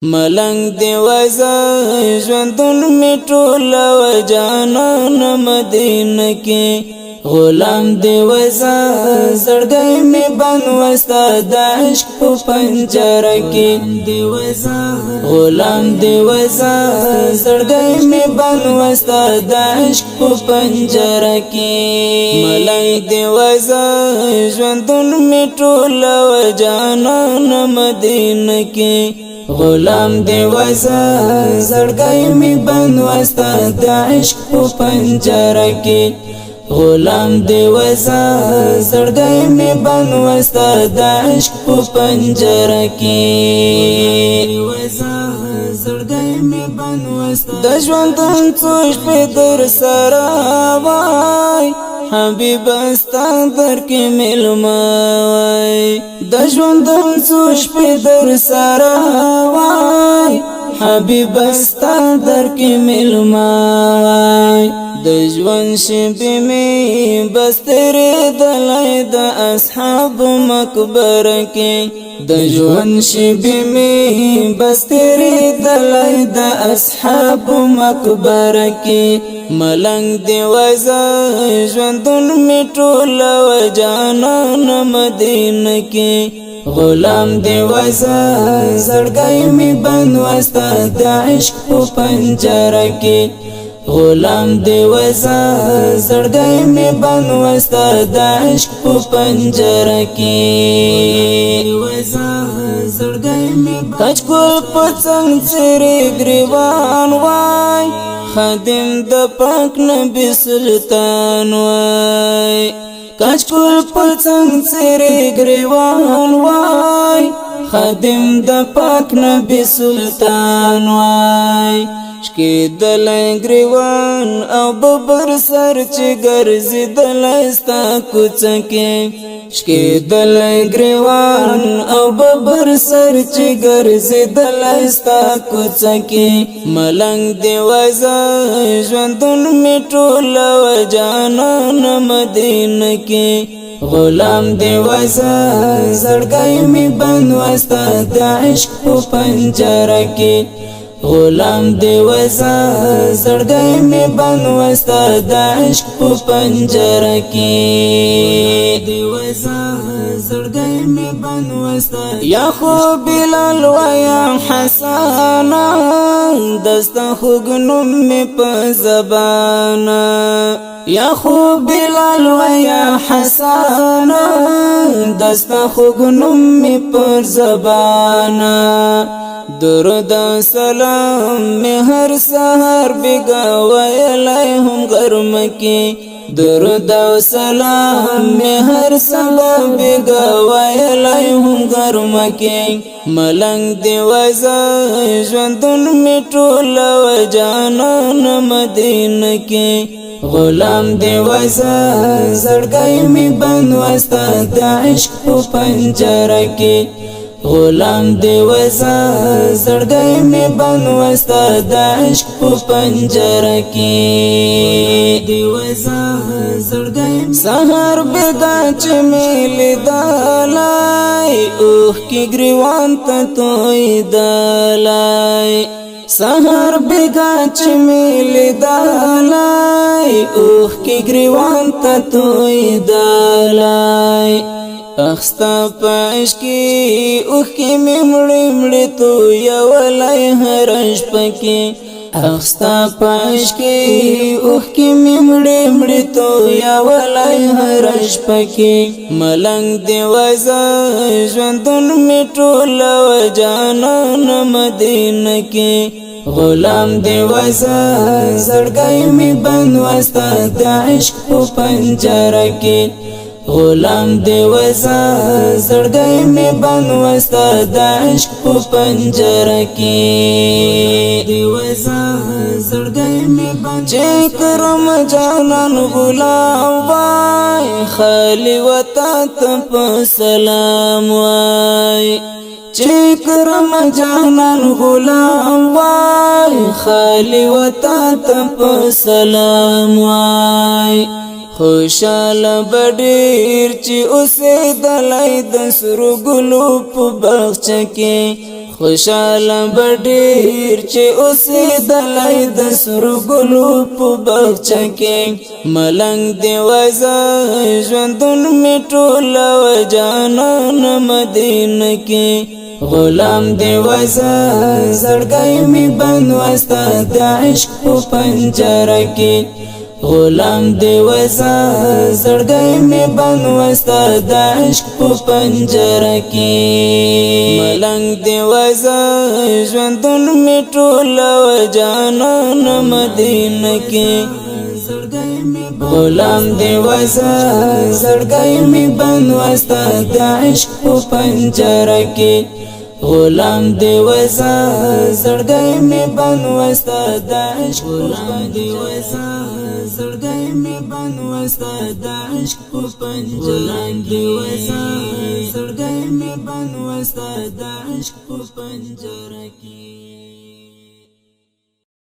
ملنګ دی وزا ژوندون می ټول و جانان مدینه کې غلام دی وزا زړګی می بند وستا د عشق په پنجره کې دی وزا غلام دی وزا زړګی می بند وستا د عشق په پنجره کې ملنګ دی وزا ژوندون می ټول و جانان مدینه کې غلام دی وزا زړګی می بند وستا د عشق په پنجره کې غلام دی وزا زړګی می بند وستا د عشق په پنجره کې وزا زړګی می بند وستا د ژوند څو شپې در سره وای حبیب استا در کې ملما وای د ژوند څو شپې در سره وای حبیب استا در کې ملما وای د ژوند شپې می بس تیرې دلای د اصحاب مقبره کې د ژوند شپې می بس تیرې دلای د اصحاب مقبره کې ملنګ دی وزا ژوندون می ټول و جانان مدینه کې غلام دی وزا زړګی می بند وستا د عشق په پنجره کې غلام دی وزا زړګی می بند وستا د عشق په پنجره کې وزا زړګی می کچ کول پڅنګ چیرې گریوان وای خادم د پاک نبی سلطان وای کچ کول پڅنګ چیرې گریوان وای خادم د پاک نبی سلطان وای شکی دلای گریوان او ببر سر چی گرزی دلای ستا کوڅکې شکی دلای گریوان او ببر سر چی گرزی دلای ستا کوڅکې ملنګ دی وزا ژوندون می ټول و جانان مدینه کې غلام دی وزا زړګی می بند وستا د عشق په پنجره کې غلام دی وزا زړګی می بند وستا د عشق په پنجره کې دی وزا زړګی می بند وستا یا خو بلال و یا حسن دستا خوګنوم می په زبان یا خو بلال و یا حسن دستا خوګنوم می پر زبان درود سلام می هر سحر بگا ویلهم گرم کی درود سلام می هر سحر بگا ویلهم گرم کی ملنګ دی وزا ژوندون می ټول و جانان مدینه کې غلام دی وزا زړګی می بند وستا د عشق په پنجره کې غلام دی وزا زړګی می بند وستا د عشق په پنجره کې دی وزا زړګی سحر بدا چې میل دلای اوه کی گریوان ته توي دلای سحر بدا چې میل دلای اوه کی گریوان ته توي دلای اخستا پاش کی اوخ کی ممړی مړی تو یو لای هرش پکې اخستا پاش کی اوخ کی ممړی مړی تو یو لای هرش پکې ملنګ دی وزا ژوندون می ټول و جانان مدینه کې غلام دی وزا زړګی می بند وستا د عشق په پنجره کې غلام دی وزا زړګی می بند وستا د عشق په پنجره کې دی وزا زړګی می بند چې کرم جانان غلام وای خالی وتا ته په سلام وای چې کرم جانان غلام وای خالی وتا ته په سلام وای خوشاله بډیر چې اوسې دلای د سرو ګلو په باغچه کې خوشاله بډیر چې اوسې دلای د سرګلو په بغچه کې ملنګ دی وزا ژوندون می ټول و جانان مدینه کې غلام دی وزا زړګی می بند وستا د عشق په پنجره کې غلام دی وزا زړګی می بند وستا د عشق په پنجره کې ملنګ دی وزا ژوندون می ټول و جانان مدینه کې غلام دی وزا زړګی می بند وستا د عشق په پنجره کې غلام دی وزا زړګی می بند وستا د عشق غلام دی وزا زړګی می بند وستا د عشق په پنجره کې وزا زړګی می بند وستا د عشق په پنجره کې